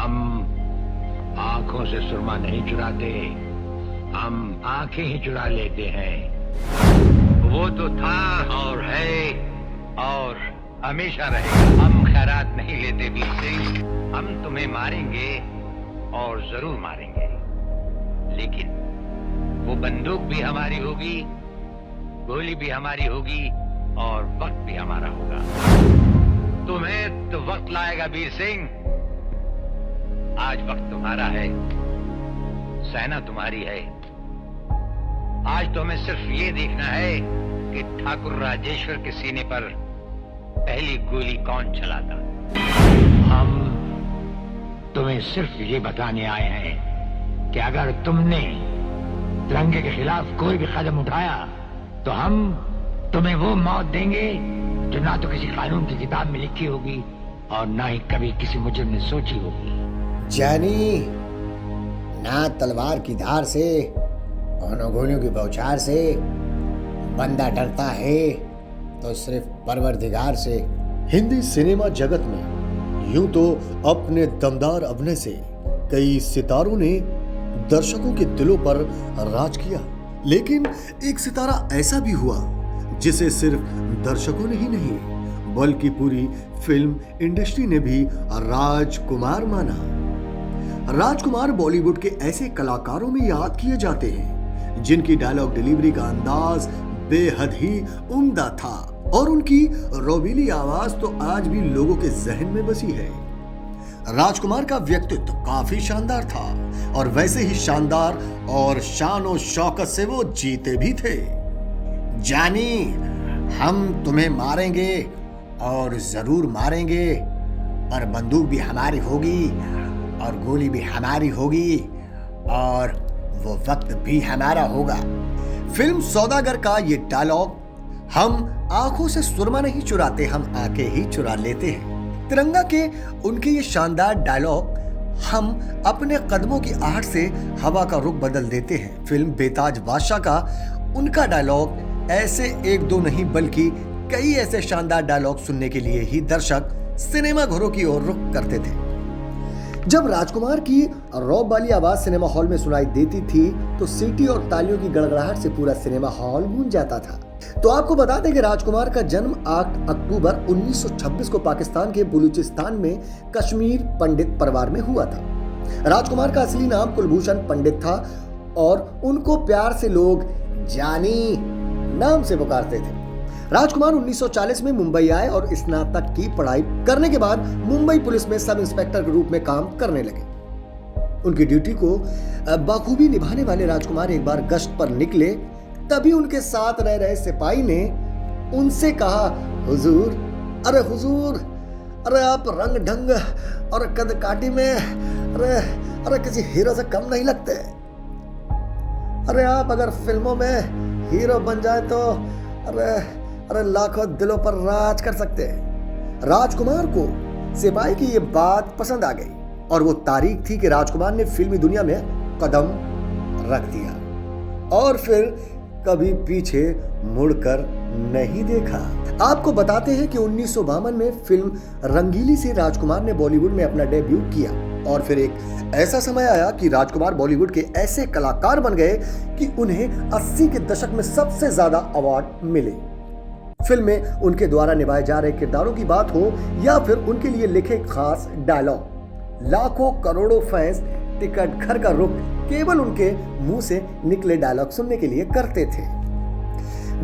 हम आंखों से सुरमा नहीं चुराते, हम आंखें ही चुरा लेते हैं। वो तो था और है और हमेशा रहेगा। हम खैरात नहीं लेते वीर सिंह, हम तुम्हें मारेंगे और जरूर मारेंगे, लेकिन वो बंदूक भी हमारी होगी, गोली भी हमारी होगी और वक्त भी हमारा होगा। तुम्हें तो वक्त लाएगा वीर सिंह। आज वक्त तुम्हारा है, सेना तुम्हारी है। आज तो हमें सिर्फ ये देखना है कि ठाकुर राजेश्वर के सीने पर पहली गोली कौन चलाता। हम तुम्हें सिर्फ ये बताने आए हैं कि अगर तुमने तिरंगे के खिलाफ कोई भी कदम उठाया तो हम तुम्हें वो मौत देंगे जो ना तो किसी कानून की किताब में लिखी होगी और ना ही कभी किसी मुजरिम ने सोची होगी। जानी, ना तलवार की धार से और गोलियों की बौछार से बंदा डरता है तो सिर्फ परवरदिगार से। हिंदी सिनेमा जगत में यूं तो अपने दमदार अभिनय से कई सितारों ने दर्शकों के दिलों पर राज किया, लेकिन एक सितारा ऐसा भी हुआ जिसे सिर्फ दर्शकों ने ही नहीं बल्कि पूरी फिल्म इंडस्ट्री ने भी राजकुमार माना। राजकुमार बॉलीवुड के ऐसे कलाकारों में याद किए जाते हैं जिनकी डायलॉग डिलीवरी का अंदाज बेहद ही उम्दा था और उनकी रोबीली आवाज तो आज भी लोगों के जहन में बसी है। राजकुमार का व्यक्तित्व काफी शानदार था और वैसे ही शानदार और शान और शौकत से वो जीते भी थे। जानी, हम तुम्हें मारेंगे और जरूर मारेंगे, पर बंदूक भी हमारी होगी और गोली भी हमारी होगी और वो वक्त भी हमारा होगा। फिल्म सौदागर का ये डायलॉग, हम आंखों से सुरमा नहीं चुराते, हम आंखें ही चुरा लेते हैं। तिरंगा के उनके ये शानदार डायलॉग हम अपने कदमों की आहट से हवा का रुख बदल देते हैं। फिल्म बेताज बादशाह का उनका डायलॉग ऐसे एक दो नहीं बल्कि कई ऐसे शानदार डायलॉग सुनने के लिए ही दर्शक सिनेमा घरों की ओर रुख करते थे। जब राजकुमार की रौब वाली आवाज सिनेमा हॉल में सुनाई देती थी तो सीटी और तालियों की गड़गड़ाहट से पूरा सिनेमा हॉल गूंज जाता था। तो आपको बता दें कि राजकुमार का जन्म 8 अक्टूबर 1926 को पाकिस्तान के बलूचिस्तान में कश्मीर पंडित परिवार में हुआ था। राजकुमार का असली नाम कुलभूषण पंडित था और उनको प्यार से लोग जानी नाम से पुकारते थे। राजकुमार 1940 में मुंबई आए और स्नातक की पढ़ाई करने के बाद मुंबई पुलिस में सब इंस्पेक्टर के रूप में काम करने लगे। उनकी ड्यूटी को बखूबी निभाने वाले राजकुमार एक बार गश्त पर निकले, तभी उनके साथ रह रहे सिपाही ने उनसे कहा, हुजूर, अरे आप रंग ढंग और कद काठी में अरे किसी हीरो से कम नहीं लगते। अरे आप अगर फिल्मों में हीरो बन जाए तो अरे लाखों दिलों पर राज कर सकते हैं। राजकुमार को सिपाही की ये बात पसंद आ गई और वो तारीख थी कि राजकुमार ने फिल्मी दुनिया में कदम रख दिया और फिर कभी पीछे मुड़कर नहीं देखा। आपको बताते हैं कि 1952 में फिल्म रंगीली से राजकुमार ने बॉलीवुड में अपना डेब्यू किया और फिर एक ऐसा समय आया कि राजकुमार बॉलीवुड के ऐसे कलाकार बन गए कि उन्हें 80 के दशक में सबसे ज्यादा अवार्ड मिले। फिल्म में उनके द्वारा निभाए जा रहे किरदारों की बात हो या फिर उनके लिए लिखे खास डायलॉग, लाखों करोड़ों फैंस टिकट घर का रुख केवल उनके मुंह से निकले डायलॉग सुनने के लिए करते थे।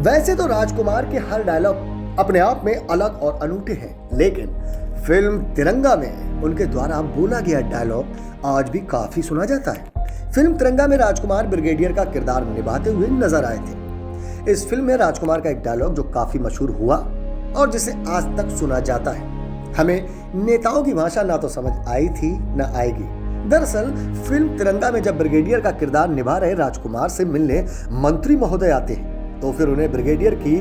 वैसे तो राजकुमार के हर डायलॉग अपने आप में अलग और अनूठे हैं, लेकिन फिल्म तिरंगा में उनके द्वारा बोला गया डायलॉग आज भी काफी सुना जाता है। फिल्म तिरंगा में राजकुमार ब्रिगेडियर का किरदार निभाते हुए नजर आए थे। इस फिल्म में राजकुमार का एक डायलॉग जो काफी मशहूर हुआ और जिसे आज तक सुना जाता है, हमें नेताओं की भाषा ना तो समझ आई थी ना आएगी। दरअसल फिल्म तिरंगा में जब ब्रिगेडियर का किरदार निभा रहे राजकुमार से मिलने मंत्री महोदय आते हैं तो फिर उन्हें ब्रिगेडियर की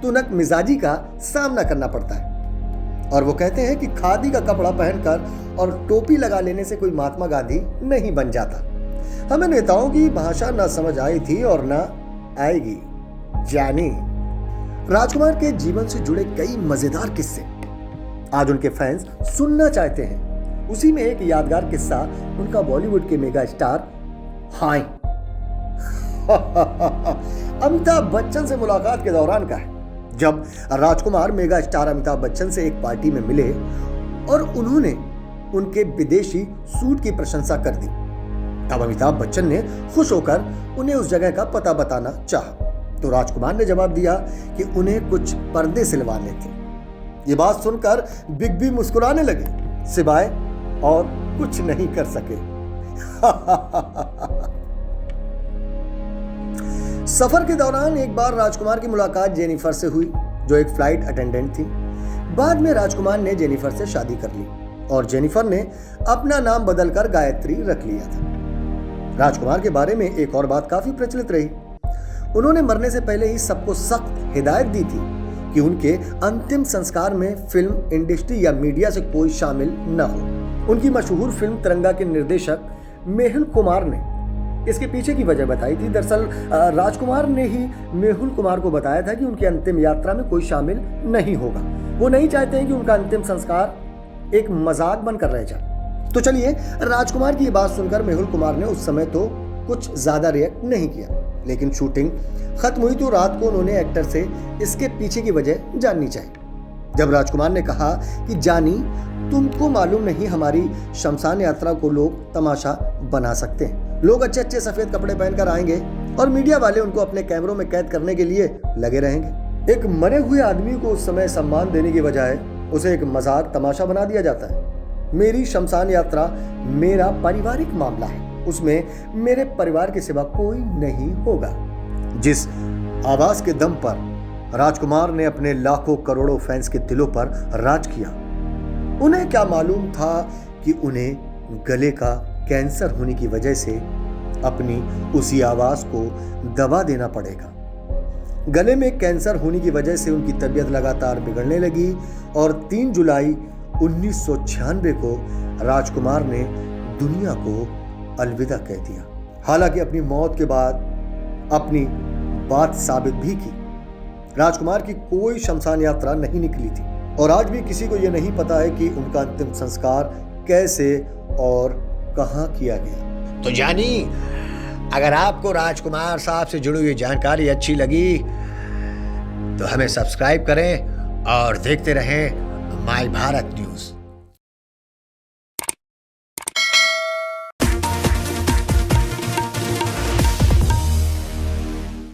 तुनक मिजाजी का सामना करना पड़ता है और वो कहते हैं कि खादी का कपड़ा पहनकर और टोपी लगा लेने से कोई महात्मा गांधी नहीं बन जाता। हमें नेताओं की भाषा ना समझ आई थी और ना आएगी। जानी, राजकुमार के जीवन से जुड़े कई मजेदार किस्से आज उनके फैंस सुनना चाहते हैं उसी में एक यादगार किस्सा उनका बॉलीवुड के मेगा स्टार हाय अमिताभ बच्चन से मुलाकात के दौरान का है, जब राजकुमार मेगा स्टार अमिताभ बच्चन से एक पार्टी में मिले और उन्होंने उनके विदेशी सूट की प्रशंसा कर दी। तब अमिताभ बच्चन ने खुश होकर उन्हें उस जगह का पता बताना चाहा, तो राजकुमार ने जवाब दिया कि उन्हें कुछ पर्दे सिलवाने थे। ये बात सुनकर बिग बी मुस्कुराने लगे, सिवाय और कुछ नहीं कर सके। सफर के दौरान एक बार राजकुमार की मुलाकात जेनिफर से हुई, जो एक फ्लाइट अटेंडेंट थी। बाद में राजकुमार ने जेनिफर से शादी कर ली और जेनिफर ने अपना नाम बदलकर गायत्री रख लिया था। राजकुमार के बारे में एक और बात काफी प्रचलित रही। उन्होंने मरने से पहले ही सबको सख्त हिदायत दी थी कि उनके अंतिम संस्कार में फिल्म इंडस्ट्री या मीडिया से कोई शामिल न हो। उनकी मशहूर फिल्म तिरंगा के निर्देशक मेहुल कुमार ने इसके पीछे की वजह बताई थी। दरअसल राजकुमार ने ही मेहुल कुमार को बताया था कि उनकी अंतिम यात्रा में कोई शामिल नहीं होगा। वो नहीं चाहते हैं कि उनका अंतिम संस्कार एक मजाक बनकर रह जाए। तो चलिए, राजकुमार की ये बात सुनकर मेहुल कुमार ने उस समय तो कुछ ज्यादा रिएक्ट नहीं किया, लेकिन शूटिंग खत्म हुई तो रात को उन्होंने एक्टर से इसके पीछे की वजह जाननी चाहिए। जब राजकुमार ने कहा कि जानी, तुमको मालूम नहीं हमारी शमशान यात्रा को लोग तमाशा बना सकते हैं। लोग अच्छे अच्छे सफेद कपड़े पहनकर आएंगे और मीडिया वाले उनको अपने कैमरों में कैद करने के लिए लगे रहेंगे। एक मरे हुए आदमी को उस समय सम्मान देने की बजाय उसे एक मजाक तमाशा बना दिया जाता है। मेरी शमशान यात्रा मेरा पारिवारिक मामला है, उसमें मेरे परिवार के सिवा कोई नहीं होगा। जिस आवाज के दम पर राजकुमार ने अपने लाखों करोड़ों फैंस के दिलों पर राज किया, उन्हें क्या मालूम था कि उन्हें गले का कैंसर होने की वजह से अपनी उसी आवाज को दबा देना पड़ेगा। गले में कैंसर होने की वजह से उनकी तबीयत लगातार बिगड़ने लगी और 3 जुलाई 1996 को राजकुमार ने दुनिया को अलविदा कह दिया। हालांकि अपनी मौत के बाद अपनी बात साबित भी की। राजकुमार की कोई शमशान यात्रा नहीं निकली थी और आज भी किसी को यह नहीं पता है कि उनका अंतिम संस्कार कैसे और कहां किया गया। तो जानी, अगर आपको राजकुमार साहब से जुड़ी हुई जानकारी अच्छी लगी तो हमें सब्सक्राइब करें और देखते रहें माय भारत न्यूज़।